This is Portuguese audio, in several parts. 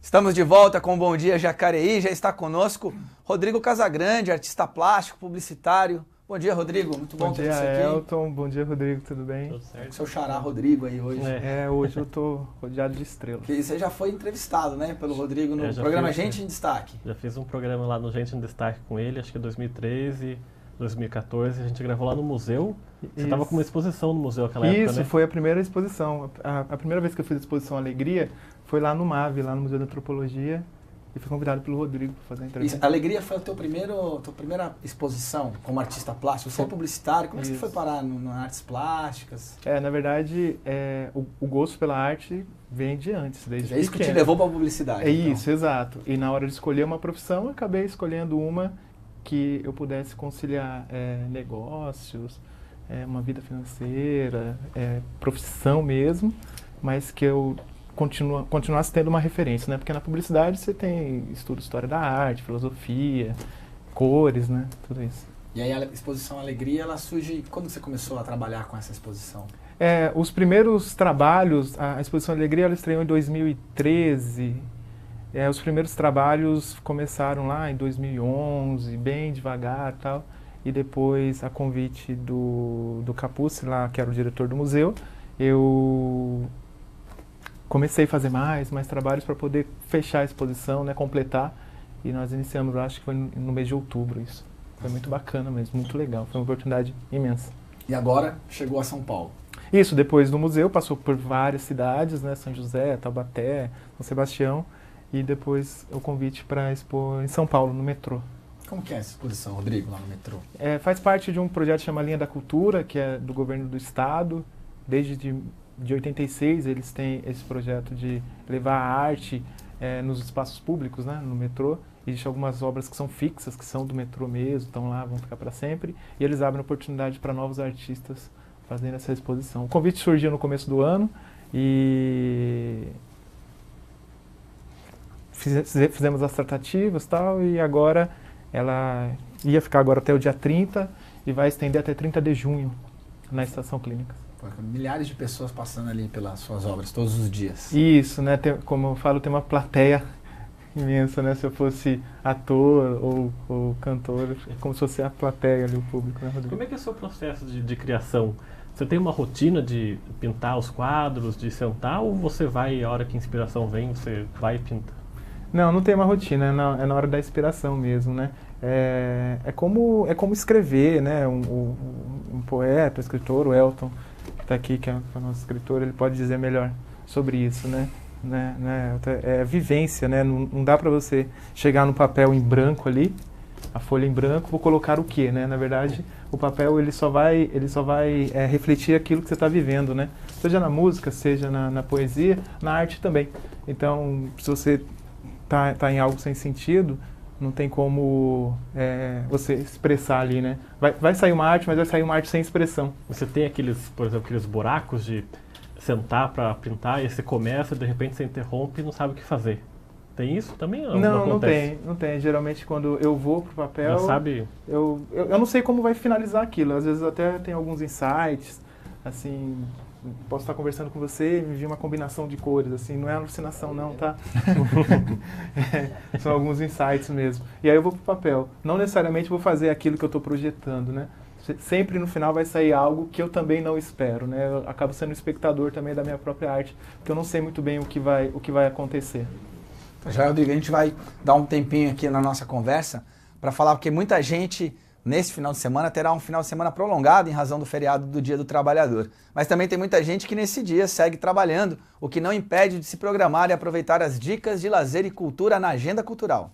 Estamos de volta com o Bom Dia Jacareí, já está conosco Rodrigo Casagrande, artista plástico, publicitário. Bom dia, Rodrigo, muito bom ter você aqui. Bom dia, Elton, bom dia, Rodrigo, tudo bem? Tudo certo. Seu xará Rodrigo aí hoje. Hoje eu tô rodeado de estrelas. E você já foi entrevistado, né, pelo Rodrigo no programa Gente em Destaque. Já fiz um programa lá no Gente em Destaque com ele, acho que 2013, 2014, a gente gravou lá no museu. Você estava com uma exposição no museu naquela época, né? Isso, foi a primeira exposição. A primeira vez que eu fiz a exposição Alegria foi lá no MAV, lá no Museu da Antropologia. E fui convidado pelo Rodrigo para fazer a entrevista. Isso, Alegria foi a tua primeira exposição como artista plástico? Você é publicitário, como é que você foi parar nas artes plásticas? Na verdade, o gosto pela arte vem de antes, desde É isso que te levou para a publicidade? Então. Isso, exato. E na hora de escolher uma profissão, eu acabei escolhendo uma que eu pudesse conciliar negócios, uma vida financeira, profissão mesmo, mas que eu continuasse tendo uma referência, né? Porque na publicidade você tem estudo história da arte, filosofia, cores, né? Tudo isso. E aí a exposição Alegria, ela surge... Quando você começou a trabalhar com essa exposição? Os primeiros trabalhos, a exposição Alegria, ela estreou em 2013. Os primeiros trabalhos começaram lá em 2011, bem devagar e tal. E depois, a convite do Capucci, lá, que era o diretor do museu, eu comecei a fazer mais trabalhos para poder fechar a exposição, né, completar. E nós iniciamos, acho que foi no mês de outubro isso. Foi muito bacana mesmo, muito legal. Foi uma oportunidade imensa. E agora chegou a São Paulo? Isso, depois do museu, passou por várias cidades, né, São José, Taubaté, São Sebastião. E depois o convite para expor em São Paulo, no metrô. Como que é essa exposição, Rodrigo, lá no metrô? Faz parte de um projeto que chama Linha da Cultura, que é do governo do estado. Desde de 86 eles têm esse projeto de levar a arte nos espaços públicos, né, no metrô. Existem algumas obras que são fixas, que são do metrô mesmo, estão lá, vão ficar para sempre. E eles abrem oportunidade para novos artistas fazendo essa exposição. O convite surgiu no começo do ano e fizemos as tratativas e tal, e agora ela ia ficar agora até o dia 30 e vai estender até 30 de junho na Estação Clínicas. Milhares de pessoas passando ali pelas suas obras todos os dias. Isso, né? Como eu falo, tem uma plateia imensa, né? Se eu fosse ator ou cantor, é como se fosse a plateia ali, o público, né, Rodrigo? Como é que é o seu processo de criação? Você tem uma rotina de pintar os quadros, de sentar, ou você vai, a hora que a inspiração vem, você vai e pinta? Não tem uma rotina, é na hora da inspiração mesmo, né? É como escrever, né? Um poeta, um escritor, o Elton, que está aqui, que é o nosso escritor, ele pode dizer melhor sobre isso, né? É vivência, né? Não dá para você chegar no papel em branco ali, a folha em branco, vou colocar o quê, né? Na verdade, o papel ele só vai refletir aquilo que você está vivendo, né? Seja na música, seja na poesia, na arte também. Então, se você tá em algo sem sentido, não tem como você expressar ali, né? Vai sair uma arte, mas vai sair uma arte sem expressão. Você tem por exemplo, aqueles buracos de sentar para pintar e você começa, de repente você interrompe e não sabe o que fazer. Tem isso também? Não tem. Geralmente quando eu vou pro papel, já sabe? Eu não sei como vai finalizar aquilo. Às vezes até tem alguns insights, assim, posso estar conversando com você e me vir uma combinação de cores, assim, não é alucinação não, tá? São alguns insights mesmo. E aí eu vou pro papel. Não necessariamente vou fazer aquilo que eu estou projetando, né? Sempre no final vai sair algo que eu também não espero, né? Eu acabo sendo espectador também da minha própria arte, porque eu não sei muito bem o que vai acontecer. Já, Rodrigo, a gente vai dar um tempinho aqui na nossa conversa para falar, porque muita gente nesse final de semana terá um final de semana prolongado em razão do feriado do Dia do Trabalhador. Mas também tem muita gente que nesse dia segue trabalhando, o que não impede de se programar e aproveitar as dicas de lazer e cultura na agenda cultural.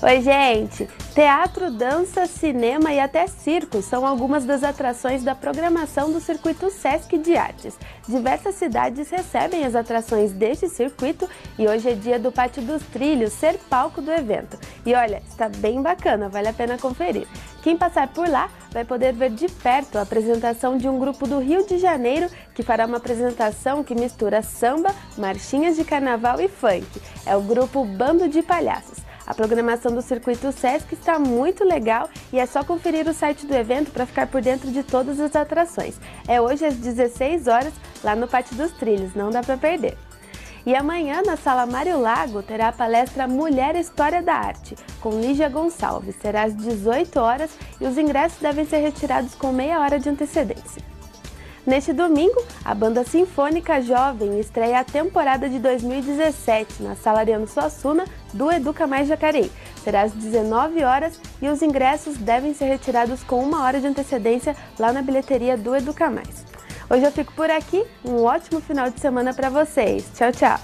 Oi, gente! Teatro, dança, cinema e até circo são algumas das atrações da programação do Circuito Sesc de Artes. Diversas cidades recebem as atrações deste circuito e hoje é dia do Pátio dos Trilhos ser palco do evento. E olha, está bem bacana, vale a pena conferir. Quem passar por lá vai poder ver de perto a apresentação de um grupo do Rio de Janeiro que fará uma apresentação que mistura samba, marchinhas de carnaval e funk. É o grupo Bando de Palhaços. A programação do Circuito Sesc está muito legal e é só conferir o site do evento para ficar por dentro de todas as atrações. É hoje às 16 horas lá no Pátio dos Trilhos, não dá para perder. E amanhã, na Sala Mário Lago, terá a palestra Mulher História da Arte, com Lígia Gonçalves. Será às 18 horas e os ingressos devem ser retirados com meia hora de antecedência. Neste domingo, a Banda Sinfônica Jovem estreia a temporada de 2017 na Sala Ariano Suassuna do Educa Mais Jacareí. Será às 19 horas e os ingressos devem ser retirados com uma hora de antecedência lá na bilheteria do Educa Mais. Hoje eu fico por aqui, um ótimo final de semana para vocês. Tchau, tchau!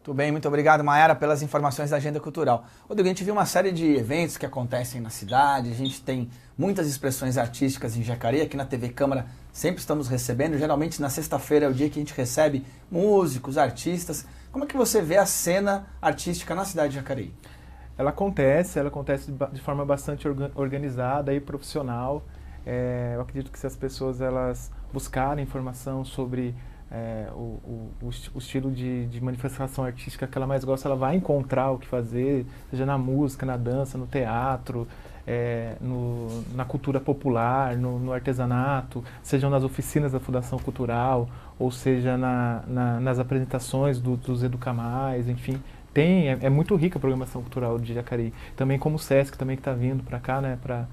Tudo bem, muito obrigado, Mayara, pelas informações da agenda cultural. Rodrigo, a gente viu uma série de eventos que acontecem na cidade, a gente tem muitas expressões artísticas em Jacareí, aqui na TV Câmara sempre estamos recebendo, geralmente na sexta-feira é o dia que a gente recebe músicos, artistas. Como é que você vê a cena artística na cidade de Jacareí? Ela acontece de forma bastante organizada e profissional. Eu acredito que se as pessoas elas buscarem informação sobre o estilo de manifestação artística que ela mais gosta, ela vai encontrar o que fazer, seja na música, na dança, no teatro, na cultura popular, no artesanato, sejam nas oficinas da Fundação Cultural, ou seja nas apresentações dos Educa Mais, enfim. É muito rica a programação cultural de Jacareí. Também como o Sesc também que está vindo para cá, né, para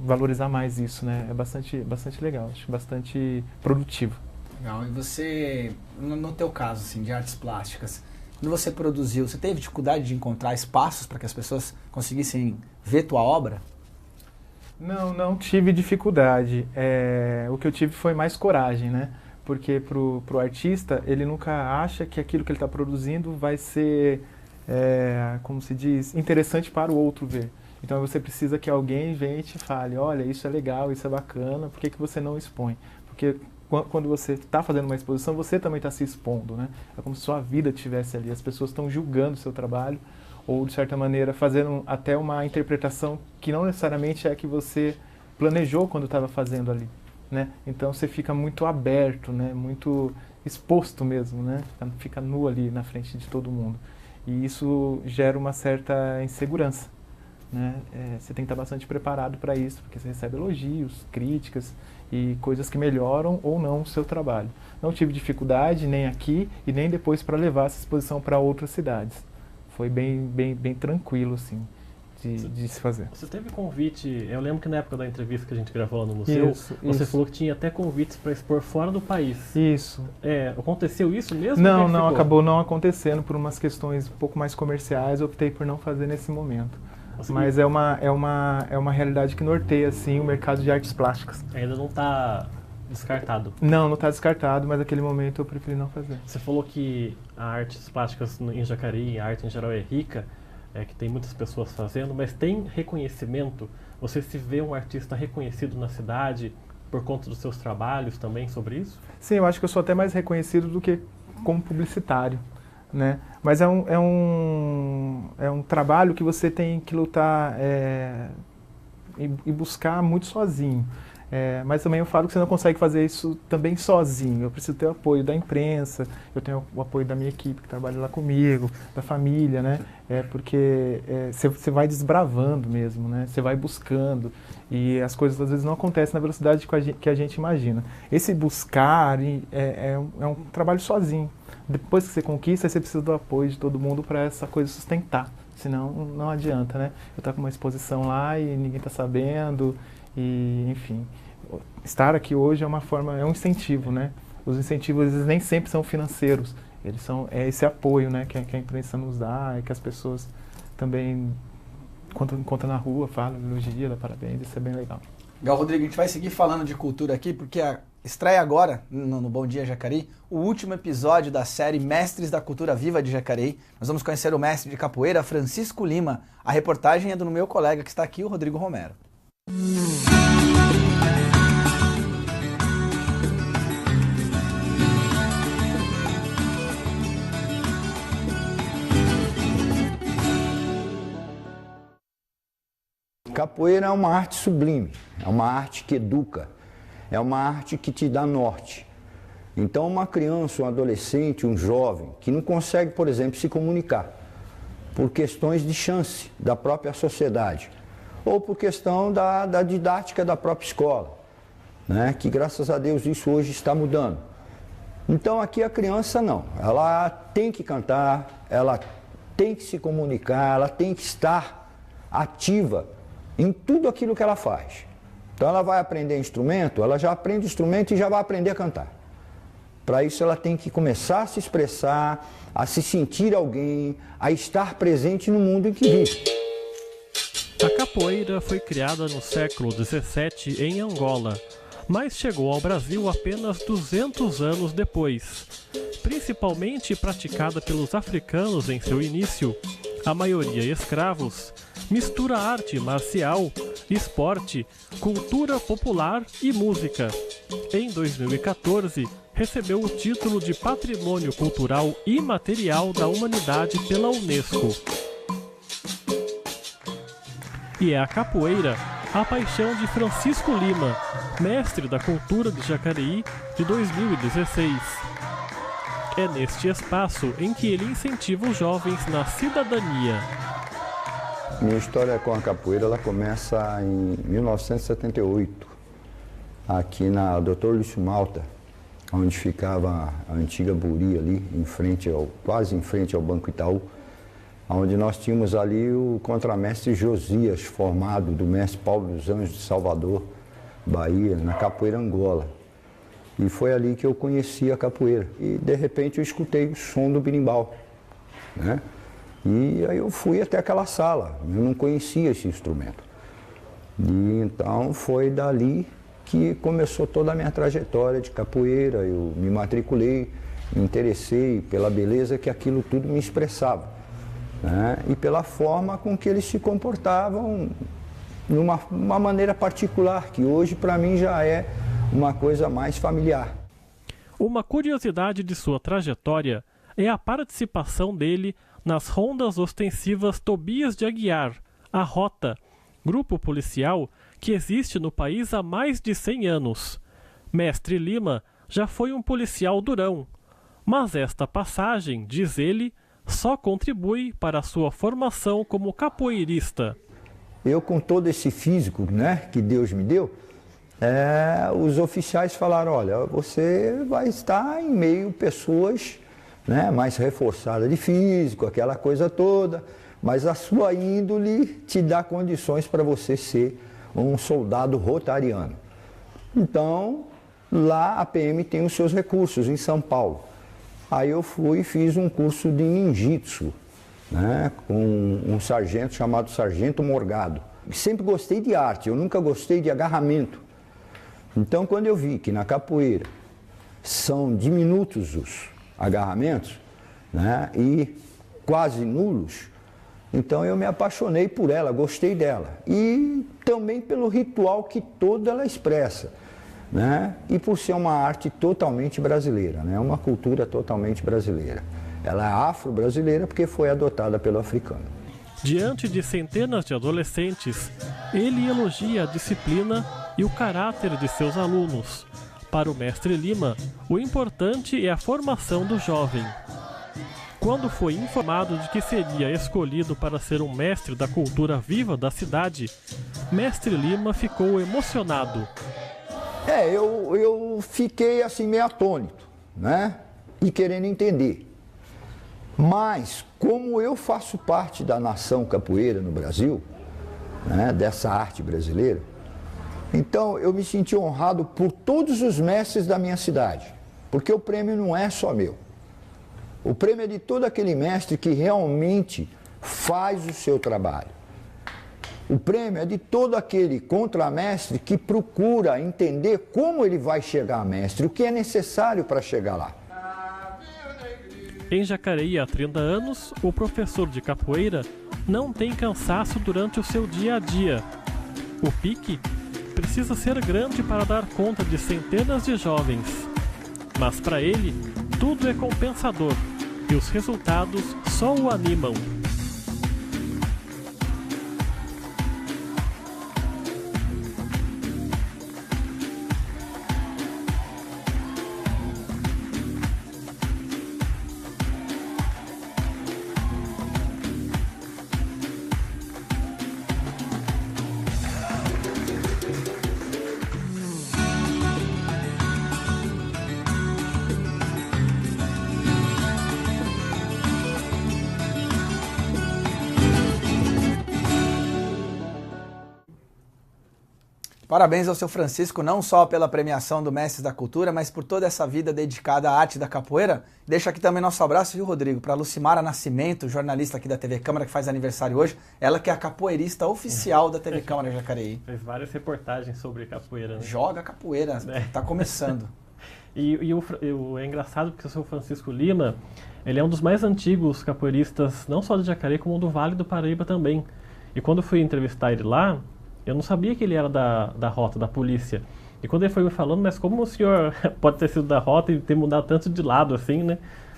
valorizar mais isso, né? É bastante legal, acho bastante produtivo. Legal. E você, no teu caso, assim, de artes plásticas, quando você produziu, você teve dificuldade de encontrar espaços para que as pessoas conseguissem ver tua obra? Não tive dificuldade. O que eu tive foi mais coragem, né? Porque pro artista, ele nunca acha que aquilo que ele está produzindo vai ser, como se diz, interessante para o outro ver. Então você precisa que alguém venha e te fale, olha, isso é legal, isso é bacana, por que você não expõe? Porque quando você está fazendo uma exposição, você também está se expondo, né? É como se sua vida estivesse ali, as pessoas estão julgando o seu trabalho, ou de certa maneira fazendo até uma interpretação que não necessariamente é a que você planejou quando estava fazendo ali, né? Então você fica muito aberto, né? Muito exposto mesmo, né? Fica nu ali na frente de todo mundo. E isso gera uma certa insegurança. Né? Você tem que estar bastante preparado para isso, porque você recebe elogios, críticas e coisas que melhoram ou não o seu trabalho. Não tive dificuldade nem aqui e nem depois para levar essa exposição para outras cidades. Foi bem tranquilo assim, de se fazer. Você teve convite, eu lembro que na época da entrevista que a gente gravou lá no museu, você falou que tinha até convites para expor fora do país. Isso. Aconteceu isso mesmo? Não, acabou não acontecendo por umas questões um pouco mais comerciais, eu optei por não fazer nesse momento. Mas é uma realidade que norteia assim, o mercado de artes plásticas. Ainda não está descartado? Não está descartado, mas naquele momento eu preferi não fazer. Você falou que a artes plásticas em Jacareí, a arte em geral é rica, que tem muitas pessoas fazendo, mas tem reconhecimento? Você se vê um artista reconhecido na cidade por conta dos seus trabalhos também sobre isso? Sim, eu acho que eu sou até mais reconhecido do que como publicitário. Né? Mas é um trabalho que você tem que lutar e buscar muito sozinho. Mas também eu falo que você não consegue fazer isso também sozinho. Eu preciso ter o apoio da imprensa, eu tenho o apoio da minha equipe que trabalha lá comigo, da família, né? Porque você vai desbravando mesmo, né? Você vai buscando e as coisas às vezes não acontecem na velocidade que a gente imagina. Esse buscar é um trabalho sozinho. Depois que você conquista, você precisa do apoio de todo mundo para essa coisa sustentar. Senão não adianta, né? Eu estou com uma exposição lá e ninguém está sabendo. E, enfim, estar aqui hoje é um incentivo, né? Os incentivos eles nem sempre são financeiros. Eles são esse apoio, né? Que a imprensa nos dá e que as pessoas também, quando encontram na rua, falam, elogiam, dá parabéns. Isso é bem legal. Legal, Rodrigo. A gente vai seguir falando de cultura aqui, porque estreia agora, no Bom Dia Jacareí, o último episódio da série Mestres da Cultura Viva de Jacareí. Nós vamos conhecer o mestre de capoeira, Francisco Lima. A reportagem é do meu colega que está aqui, o Rodrigo Romero. Capoeira é uma arte sublime, é uma arte que educa, é uma arte que te dá norte. Então uma criança, um adolescente, um jovem que não consegue, por exemplo, se comunicar por questões de chance da própria sociedade ou por questão da didática da própria escola, né? Que graças a Deus isso hoje está mudando. Então aqui a criança não, ela tem que cantar, ela tem que se comunicar, ela tem que estar ativa em tudo aquilo que ela faz. Então ela vai aprender instrumento, ela já aprende instrumento e já vai aprender a cantar. Para isso ela tem que começar a se expressar, a se sentir alguém, a estar presente no mundo em que vive. A capoeira foi criada no século XVII em Angola, mas chegou ao Brasil apenas 200 anos depois. Principalmente praticada pelos africanos em seu início, a maioria escravos, mistura arte marcial, esporte, cultura popular e música. Em 2014, recebeu o título de Patrimônio Cultural Imaterial da Humanidade pela Unesco. E é a capoeira a paixão de Francisco Lima, mestre da cultura de Jacareí de 2016. É neste espaço em que ele incentiva os jovens na cidadania. Minha história com a capoeira ela começa em 1978, aqui na Dr. Lúcio Malta, onde ficava a antiga Buri ali, quase em frente ao Banco Itaú, onde nós tínhamos ali o contramestre Josias, formado do mestre Paulo dos Anjos de Salvador, Bahia, na capoeira Angola. E foi ali que eu conheci a capoeira. E de repente eu escutei o som do berimbau, né? E aí eu fui até aquela sala, eu não conhecia esse instrumento. E então foi dali que começou toda a minha trajetória de capoeira. Eu me matriculei, me interessei pela beleza que aquilo tudo me expressava, né? E pela forma com que eles se comportavam numa uma maneira particular, que hoje para mim já é uma coisa mais familiar. Uma curiosidade de sua trajetória é a participação dele nas rondas ostensivas Tobias de Aguiar, a Rota, grupo policial que existe no país há mais de 100 anos. Mestre Lima já foi um policial durão, mas esta passagem, diz ele, só contribui para a sua formação como capoeirista. Eu, com todo esse físico, né, que Deus me deu, os oficiais falaram, olha, você vai estar em meio a pessoas, né, mais reforçadas de físico, aquela coisa toda, mas a sua índole te dá condições para você ser um soldado rotariano. Então, lá a PM tem os seus recursos, em São Paulo. Aí eu fui e fiz um curso de ninjitsu, né, com um sargento chamado Sargento Morgado. Sempre gostei de arte, eu nunca gostei de agarramento. Então, quando eu vi que na capoeira são diminutos os agarramentos, né, e quase nulos, então eu me apaixonei por ela, gostei dela. E também pelo ritual que toda ela expressa, né, e por ser uma arte totalmente brasileira, né, uma cultura totalmente brasileira. Ela é afro-brasileira porque foi adotada pelo africano. Diante de centenas de adolescentes, ele elogia a disciplina e o caráter de seus alunos. Para o mestre Lima, o importante é a formação do jovem. Quando foi informado de que seria escolhido para ser um mestre da cultura viva da cidade, mestre Lima ficou emocionado. Eu fiquei assim meio atônito, né? E querendo entender. Mas, como eu faço parte da nação capoeira no Brasil, né, dessa arte brasileira, então eu me senti honrado por todos os mestres da minha cidade, porque o prêmio não é só meu. O prêmio é de todo aquele mestre que realmente faz o seu trabalho. O prêmio é de todo aquele contramestre que procura entender como ele vai chegar a mestre, o que é necessário para chegar lá. Em Jacareí, há 30 anos, o professor de capoeira não tem cansaço durante o seu dia a dia. O pique precisa ser grande para dar conta de centenas de jovens. Mas para ele, tudo é compensador e os resultados só o animam. Parabéns ao seu Francisco, não só pela premiação do Mestres da Cultura, mas por toda essa vida dedicada à arte da capoeira. Deixa aqui também nosso abraço, viu, Rodrigo, para Lucimara Nascimento, jornalista aqui da TV Câmara, que faz aniversário hoje. Ela que é a capoeirista oficial da TV Câmara Jacareí. Fez várias reportagens sobre capoeira, né? Joga capoeira, tá começando. É engraçado porque o seu Francisco Lima, ele é um dos mais antigos capoeiristas, não só de Jacareí, como do Vale do Paraíba também. E quando eu fui entrevistar ele lá, eu não sabia que ele era da rota, da polícia. E quando ele foi me falando, mas como o senhor pode ter sido da rota e ter mudado tanto de lado assim, né?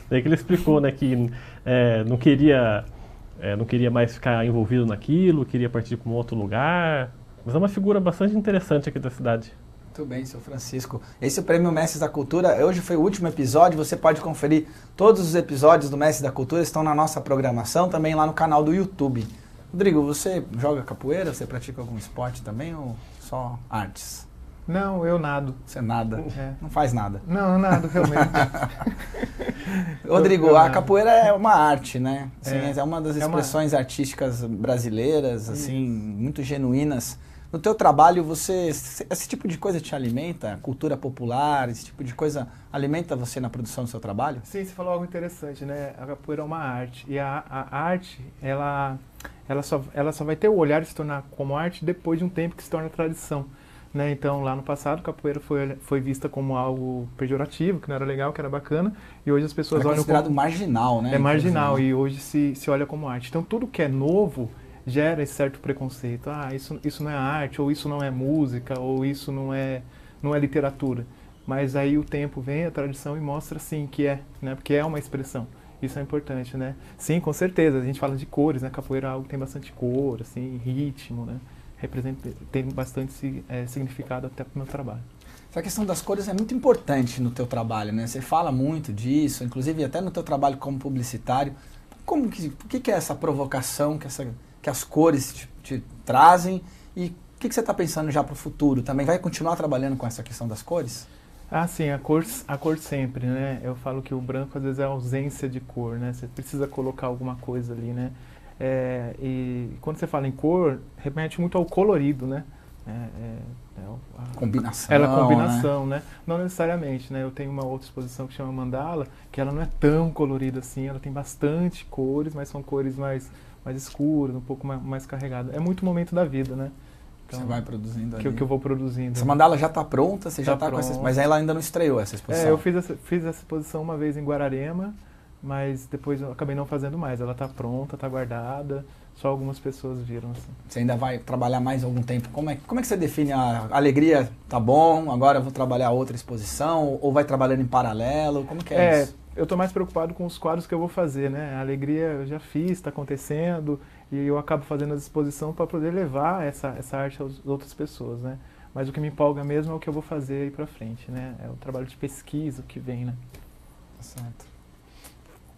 Daí que ele explicou, né, que não queria mais ficar envolvido naquilo, queria partir para um outro lugar. Mas é uma figura bastante interessante aqui da cidade. Muito bem, seu Francisco. Esse é o Prêmio Mestres da Cultura. Hoje foi o último episódio. Você pode conferir todos os episódios do Mestres da Cultura, estão na nossa programação, também lá no canal do YouTube. Rodrigo, você joga capoeira? Você pratica algum esporte também ou só artes? Não, eu nado. Você nada? É. Não faz nada? Não, eu nado, realmente. Rodrigo, a capoeira é uma arte, né? Assim, É. é uma das expressões artísticas brasileiras, assim, muito genuínas. No teu trabalho, esse tipo de coisa te alimenta? Cultura popular, esse tipo de coisa alimenta você na produção do seu trabalho? Sim, você falou algo interessante, né? A capoeira é uma arte. E a arte, ela só vai ter o olhar de se tornar como arte depois de um tempo que se torna tradição. Né? Então, lá no passado, a capoeira foi vista como algo pejorativo, que não era legal, que era bacana. E hoje as pessoas É olham considerado marginal, né? É marginal, e hoje se olha como arte. Então, tudo que é novo gera esse certo preconceito. Ah, isso não é arte, ou isso não é música, ou isso não é literatura. Mas aí o tempo vem, a tradição, e mostra sim que é, né? Porque é uma expressão. Isso é importante, né? Sim, com certeza. A gente fala de cores, né? Capoeira é algo que tem bastante cor, assim, ritmo, né? Tem bastante significado até para o meu trabalho. Essa questão das cores é muito importante no teu trabalho, né? Você fala muito disso, inclusive até no teu trabalho como publicitário. O que é essa provocação que as cores te trazem e o que você está pensando já para o futuro? Também vai continuar trabalhando com essa questão das cores? Ah, sim, a cor sempre, né? Eu falo que o branco às vezes é a ausência de cor, né? Você precisa colocar alguma coisa ali, né? E quando você fala em cor, remete muito ao colorido, né? Combinação. Ela é combinação, né? Não necessariamente, né? Eu tenho uma outra exposição que chama Mandala, que ela não é tão colorida assim, ela tem bastante cores, mas são cores mais escuras, um pouco mais carregadas. É muito momento da vida, né? Então, você vai produzindo ali. Que eu vou produzindo. Essa mandala já está pronta, você já está com essa... Mas ela ainda não estreou essa exposição. Eu fiz essa exposição uma vez em Guararema, mas depois eu acabei não fazendo mais. Ela está pronta, está guardada, só algumas pessoas viram. Assim. Você ainda vai trabalhar mais algum tempo? Como é que você define a alegria? Tá bom, agora eu vou trabalhar outra exposição? Ou vai trabalhando em paralelo? Como que é isso? Eu estou mais preocupado com os quadros que eu vou fazer, né? A alegria eu já fiz, está acontecendo, e eu acabo fazendo a exposição para poder levar essa arte às outras pessoas, né? Mas o que me empolga mesmo é o que eu vou fazer aí para frente, né? É o trabalho de pesquisa que vem, né? Certo.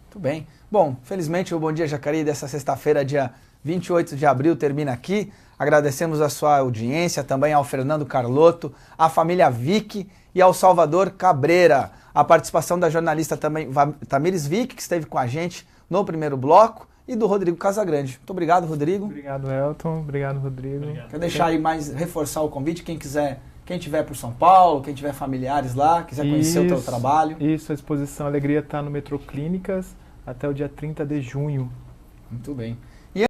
Muito bem. Bom, felizmente o Bom Dia Jacareí dessa sexta-feira, dia 28 de abril, termina aqui. Agradecemos a sua audiência, também ao Fernando Carlotto, à família Vick e ao Salvador Cabreira. A participação da jornalista também Tamires Vick, que esteve com a gente no primeiro bloco, e do Rodrigo Casagrande. Muito obrigado, Rodrigo. Obrigado, Elton. Obrigado, Rodrigo. Obrigado. Quero deixar aí reforçar o convite, quem estiver por São Paulo, quem tiver familiares lá, quiser conhecer o teu trabalho. Isso, a exposição Alegria está no Metrô Clínicas até o dia 30 de junho. Muito bem.